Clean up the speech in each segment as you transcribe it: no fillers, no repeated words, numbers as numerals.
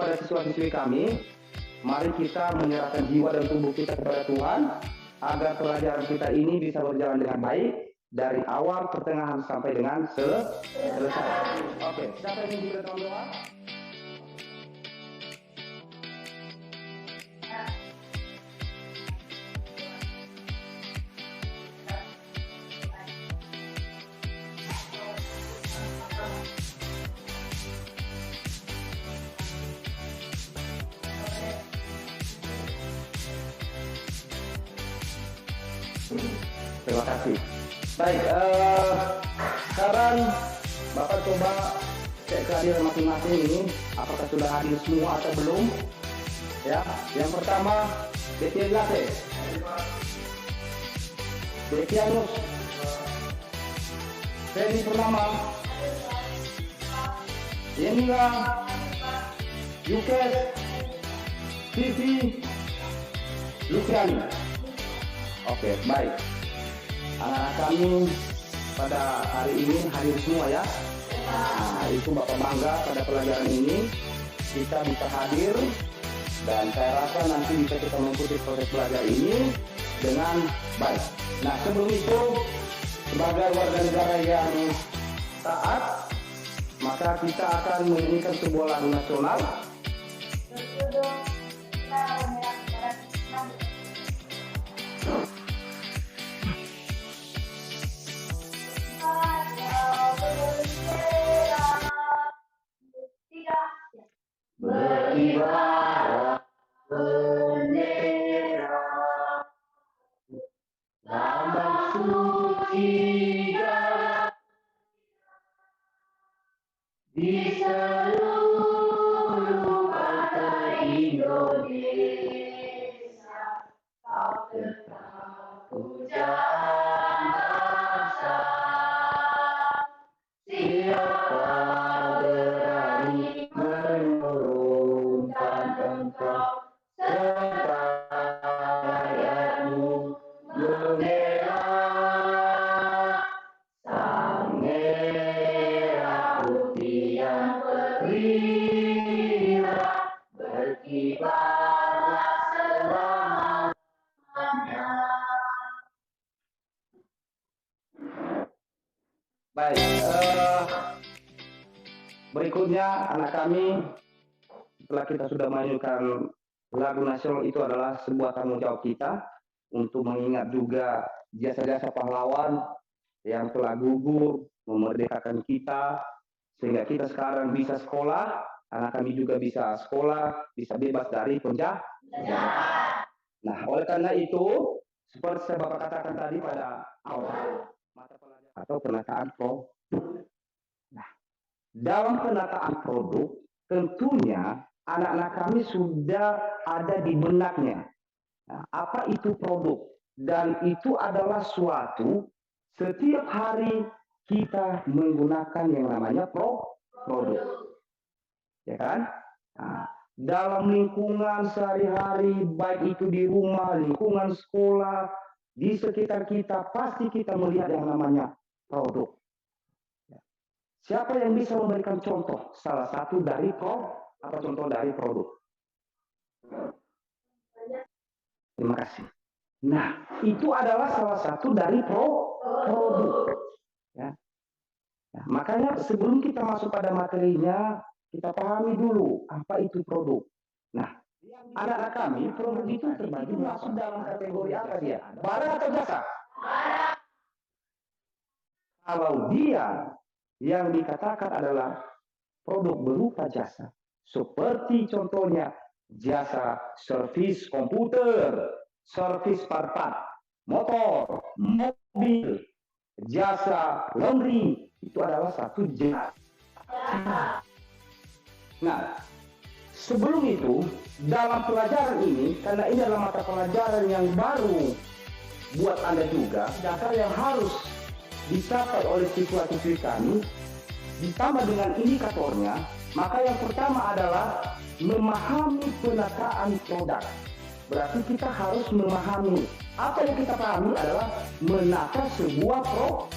kepada siswa-siswi kami, mari kita menyerahkan jiwa dan tubuh kita kepada Tuhan, agar pelajaran kita ini bisa berjalan dengan baik, dari awal, pertengahan, sampai dengan selesai. Oke, siapa yang ingin kita doa? Terima kasih. Baik, sekarang Bapak coba cek kehadiran masing-masing ini, apakah sudah hadir semua atau belum? Ya, yang pertama, Detianate, Detianus, Feni Purnama, Yemila, Yukes, Vivi, Luciani. Oke, baik. Anak-anak kami pada hari ini hadir semua ya. Nah, itu Bapak bangga pada pelajaran ini kita bisa hadir, dan saya rasa nanti bisa kita mengikuti proses belajar ini dengan baik. Nah, sebelum itu, sebagai warga negara yang taat, maka kita akan menyanyikan sebuah lagu nasional. Berkibar bendera, lambang suci di seluruh bangsa Indonesia, kau tetap pujaan bangsa. Siapa berani menurunkan engkau serta rakyatmu, bendera sang merah putih yang berkibar, berkibarlah selamanya. Baik, berikutnya anak kami, setelah kita sudah menyanyikan lagu nasional, itu adalah sebuah tanggung jawab kita untuk mengingat juga jasa-jasa pahlawan yang telah gugur memerdekakan kita, sehingga kita sekarang bisa sekolah, anak kami juga bisa sekolah, bisa bebas dari penjahat. Nah, oleh karena itu, seperti saya Bapak katakan tadi pada awal, mata pelajaran atau penataan produk. Nah, dalam penataan produk, tentunya anak-anak kami sudah ada di benaknya. Nah, apa itu produk? Dan itu adalah suatu setiap hari kita menggunakan yang namanya produk. Ya kan? Nah, dalam lingkungan sehari-hari, baik itu di rumah, lingkungan sekolah, di sekitar kita, pasti kita melihat yang namanya produk. Siapa yang bisa memberikan contoh salah satu dari contoh dari produk? Terima kasih. Nah, itu adalah salah satu dari produk. Ya. Nah, makanya sebelum kita masuk pada materinya, kita pahami dulu apa itu produk. Nah, anak-anak kami, produk itu terbagi masuk dalam kategori apa dia? Barang atau jasa? Kalau dia yang dikatakan adalah produk berupa jasa, seperti contohnya jasa servis komputer, servis part-part motor, mobil, jasa laundry, itu adalah satu jasa. Nah, sebelum itu, dalam pelajaran ini, karena ini adalah mata pelajaran yang baru buat Anda juga, dasar yang harus dicapai oleh siswa-siswi kami, ditambah dengan indikatornya, maka yang pertama adalah memahami penataan produk. Berarti kita harus memahami. Apa yang kita pahami adalah menata sebuah produk.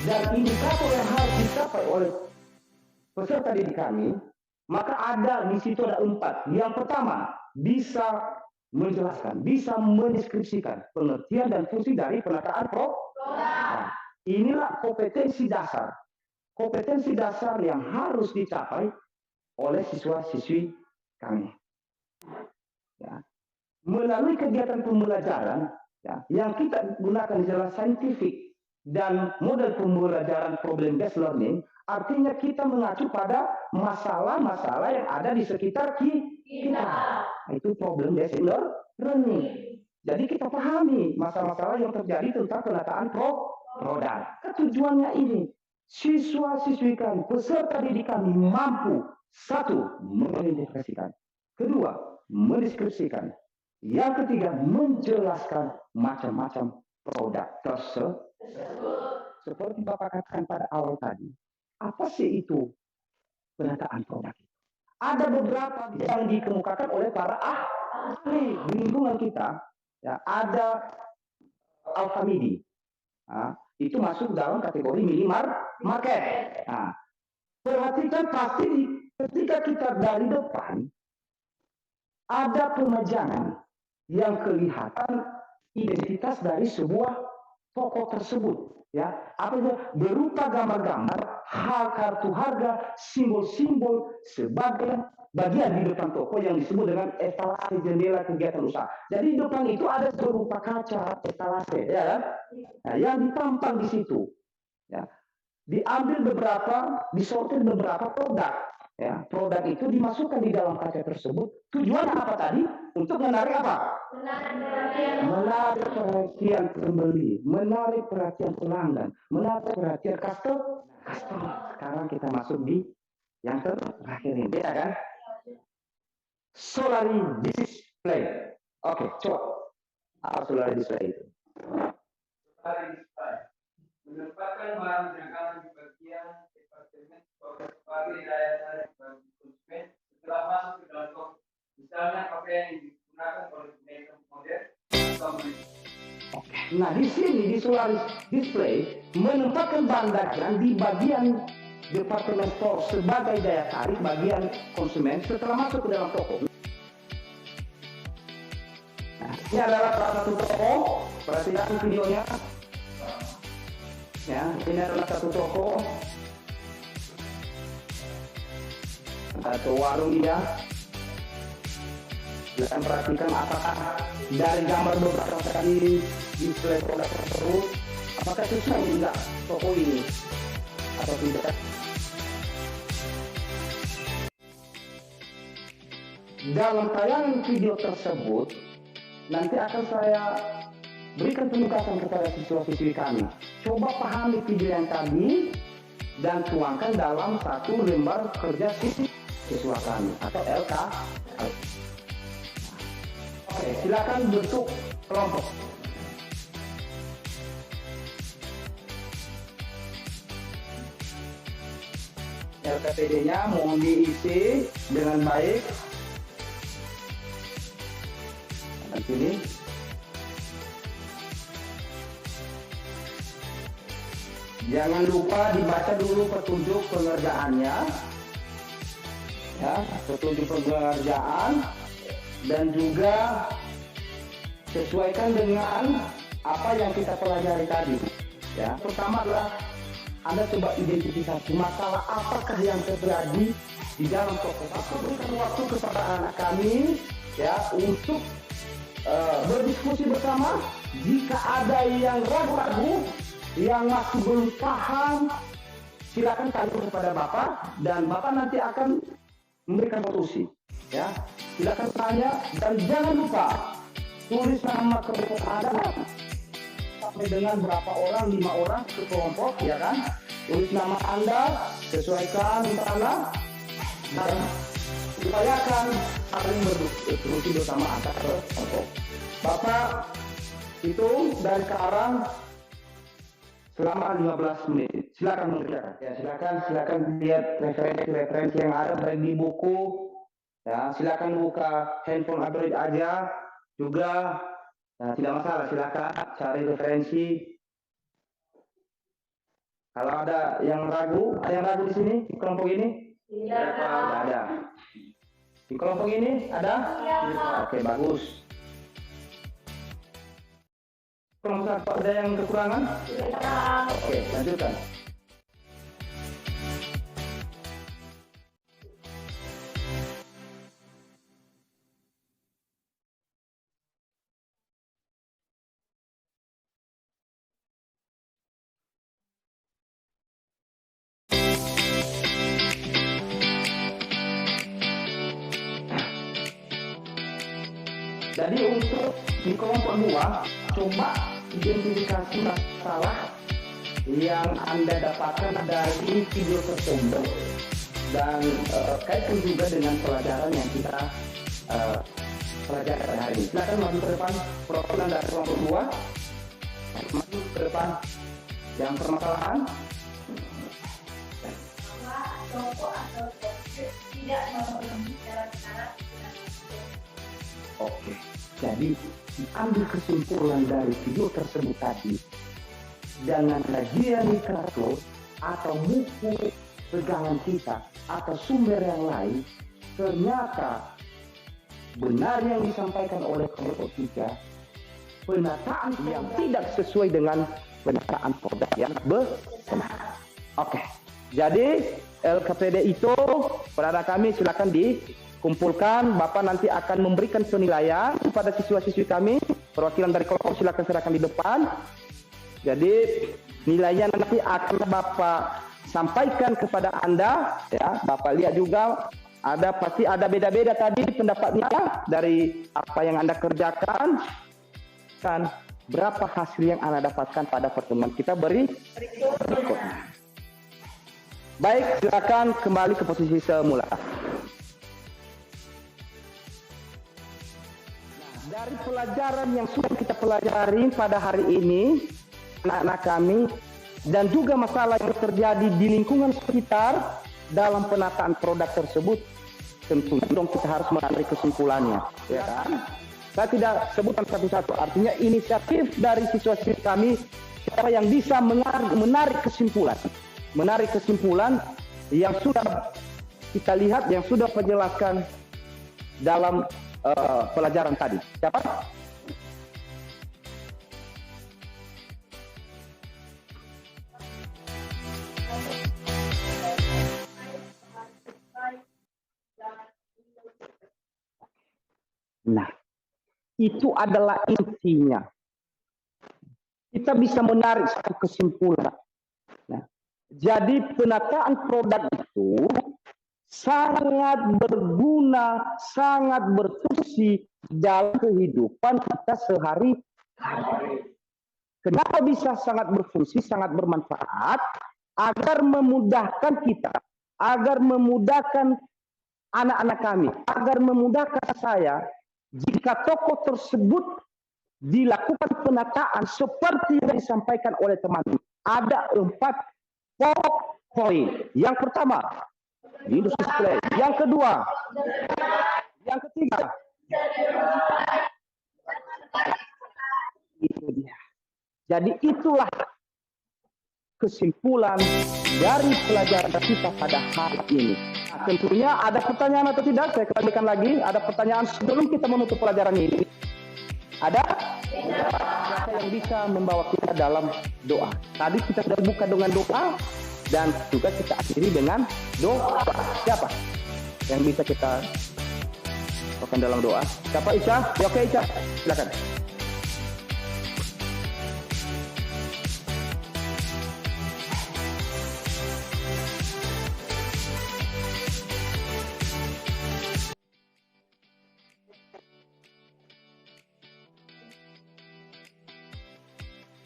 Dan indikator yang harus dicapai oleh peserta didik kami, Maka ada di situ ada 4. Yang pertama, bisa menjelaskan, bisa mendeskripsikan pengertian dan fungsi dari penataan produk. Nah, inilah kompetensi dasar. Kompetensi dasar yang harus dicapai oleh siswa-siswi kami. Ya. Melalui kegiatan pembelajaran ya, yang kita gunakan istilah saintifik dan model pembelajaran problem based learning, artinya kita mengacu pada masalah-masalah yang ada di sekitar kita. Itu problem based learning. Jadi kita pahami masalah-masalah yang terjadi tentang penataan produk. Tujuannya ini, siswa-siswi kami, peserta didik kami mampu, 1, mengidentifikasikan, 2, mendeskripsikan, yang ketiga, menjelaskan macam-macam produk tersebut. Seperti Bapak katakan pada awal tadi, apa sih itu penataan produk? Ada beberapa yang dikemukakan oleh para ahli di lingkungan kita. Ya, ada Alfamidi. Nah, itu masuk dalam kategori mini market. Nah, perhatikan pasti ketika kita dari depan, ada pemajangan yang kelihatan identitas dari sebuah toko tersebut, ya, apa itu berupa gambar-gambar, kartu harga, simbol-simbol sebagai bagian di depan toko yang disebut dengan etalase jendela kegiatan usaha. Jadi di depan itu ada berupa kaca etalase, ya kan? Nah, yang ditampang di situ, ya, diambil beberapa, disortir beberapa produk. Ya, produk itu dimasukkan di dalam kaca tersebut. Tujuannya apa tadi? Untuk menarik apa? Menarik perhatian pembeli, menarik perhatian pelanggan, menarik perhatian customer. Sekarang kita masuk di yang terakhir ini, ya kan? Solari display. Oke, coba. Apa solari display itu? Solari display menempatkan barang dagangan di bagian departemen sebagai daya tarik bagi konsumen setelah masuk ke dalam toko. Misalnya pakaian yang digunakan oleh makeup model. Nah, di sini di Solaris Display menempatkan barang dagangan di bagian departemen store sebagai daya tarik bagian konsumen setelah masuk ke dalam toko. Nah, ini adalah salah satu toko. Perhatikan videonya. Ya, ini adalah satu toko atau warung dia. Silakan perhatikan apakah dari gambar beberapa kali display produk tersebut, apakah sesuai enggak toko ini atau tidak. Dalam tayangan video tersebut nanti akan saya berikan penugasan kepada siswa-siswi kami. Coba pahami video yang tadi dan tuangkan dalam satu lembar kerja siswa kami atau LK. Oke, silakan bentuk kelompok. LKPD-nya mohon diisi dengan baik. Dan sini. Jangan lupa dibaca dulu petunjuk pengerjaannya, ya, petunjuk pengerjaan, dan juga sesuaikan dengan apa yang kita pelajari tadi. Ya, pertama adalah Anda coba identifikasi masalah apakah yang terjadi di dalam toko. Aku berikan waktu kepada anak kami, ya, untuk berdiskusi bersama. Jika ada yang ragu-ragu, yang masih belum paham, silakan tanya kepada Bapak dan Bapak nanti akan memberikan solusi. Ya, silakan tanya dan jangan lupa tulis nama kelompok Anda sampai dengan berapa orang, 5 orang ke kelompok, ya kan? Tulis nama Anda, sesuaikan misalnya dan upayakan saling berdiskusi bersama antar kelompok. Bapak itu dari sekarang selama 15 menit. Silakan mengerjakan. Ya, silakan lihat referensi yang ada baik di buku. Ya, silakan buka handphone Android aja juga. Nah, tidak masalah, silakan cari referensi. Kalau ada yang ragu di sini di kelompok ini, Tidak ada. Di kelompok ini ada? Oke, bagus. Kelompok satu ada yang kekurangan? Oke, lanjutkan. Jadi untuk di kelompok 2, coba identifikasi masalah yang Anda dapatkan dari video tersebut dan kaitkan juga dengan pelajaran yang kita pelajari pada hari ini. Silakan maju ke depan, perwakilan dari kelompok 2, maju ke depan yang permasalahan. Kelompok atau tidak memenuhi syarat-syarat. Oke, jadi ambil kesimpulan dari video tersebut tadi, jangan kajian literatur atau buku pegangan kita atau sumber yang lain, ternyata benar yang disampaikan oleh kelompok 3, penataan yang tidak sesuai dengan penataan produk yang benar. Oke, jadi LKPD itu pada kami silakan dikumpulkan. Bapak nanti akan memberikan penilaian kepada siswa-siswi kami. Perwakilan dari kelompok silakan serahkan di depan. Jadi nilainya nanti akan Bapak sampaikan kepada Anda. Ya, Bapak lihat juga pasti ada beda-beda tadi pendapatnya dari apa yang Anda kerjakan. Dan berapa hasil yang Anda dapatkan pada pertemuan kita berikutnya. Baik, silakan kembali ke posisi semula. Dari pelajaran yang sudah kita pelajari pada hari ini, anak-anak kami, dan juga masalah yang terjadi di lingkungan sekitar dalam penataan produk tersebut, tentunya dong kita harus mengambil kesimpulannya, ya kan? Saya tidak sebutkan satu-satu, artinya inisiatif dari siswa-siswi kami, siapa yang bisa menarik kesimpulan yang sudah kita lihat, yang sudah penjelaskan dalam pelajaran tadi. Siapa? Nah, itu adalah intinya. Kita bisa menarik satu kesimpulan. Nah, jadi penataan produk itu sangat berguna, sangat berfungsi dalam kehidupan kita sehari-hari. Kenapa bisa sangat berfungsi, sangat bermanfaat? Agar memudahkan kita, agar memudahkan anak-anak kami, agar memudahkan saya, jika toko tersebut dilakukan penataan seperti yang disampaikan oleh teman. Ada 4 pokok poin. Yang pertama, industri display. Yang kedua, yang ketiga, itu dia. Jadi itulah kesimpulan dari pelajaran kita pada hari ini. Nah, tentunya ada pertanyaan atau tidak? Saya kembalikan lagi. Ada pertanyaan sebelum kita menutup pelajaran ini? Ada? Siapa yang bisa membawa kita dalam doa? Tadi kita sudah buka dengan doa. Dan juga kita akhiri dengan doa. Siapa yang bisa kita lakukan dalam doa? Siapa? Ica? Ya, oke, Ica, silakan.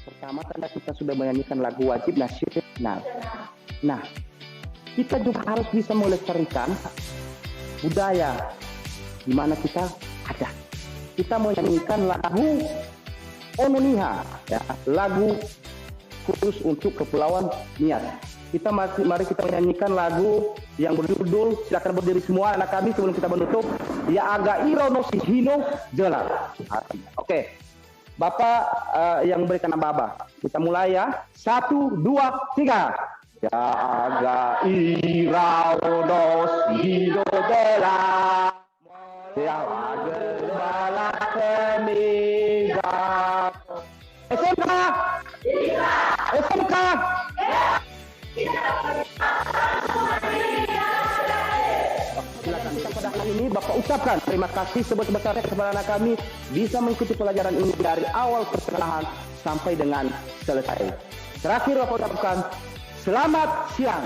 Pertama, karena kita sudah menyanyikan lagu wajib nasional. Nah, kita juga harus bisa melestarikan budaya di mana kita ada. Kita menyanyikan lagu Ononiha, ya, lagu khusus untuk Kepulauan Nias. Mari kita menyanyikan lagu yang berjudul, silakan berdiri semua anak kami sebelum kita menutup. Ya aga irono hino jelas. Oke. Bapak yang memberikan nama Baba. Kita mulai ya. 1, 2, 3. jaga irau dos hidup bela jaga bala kemiga SMK SMK silakan kita pada hari ini Bapak ucapkan terima kasih sebesar-besarnya kepada anak kami bisa mengikuti pelajaran ini dari awal pertengahan sampai dengan selesai. Terakhir Bapak ucapkan selamat siang.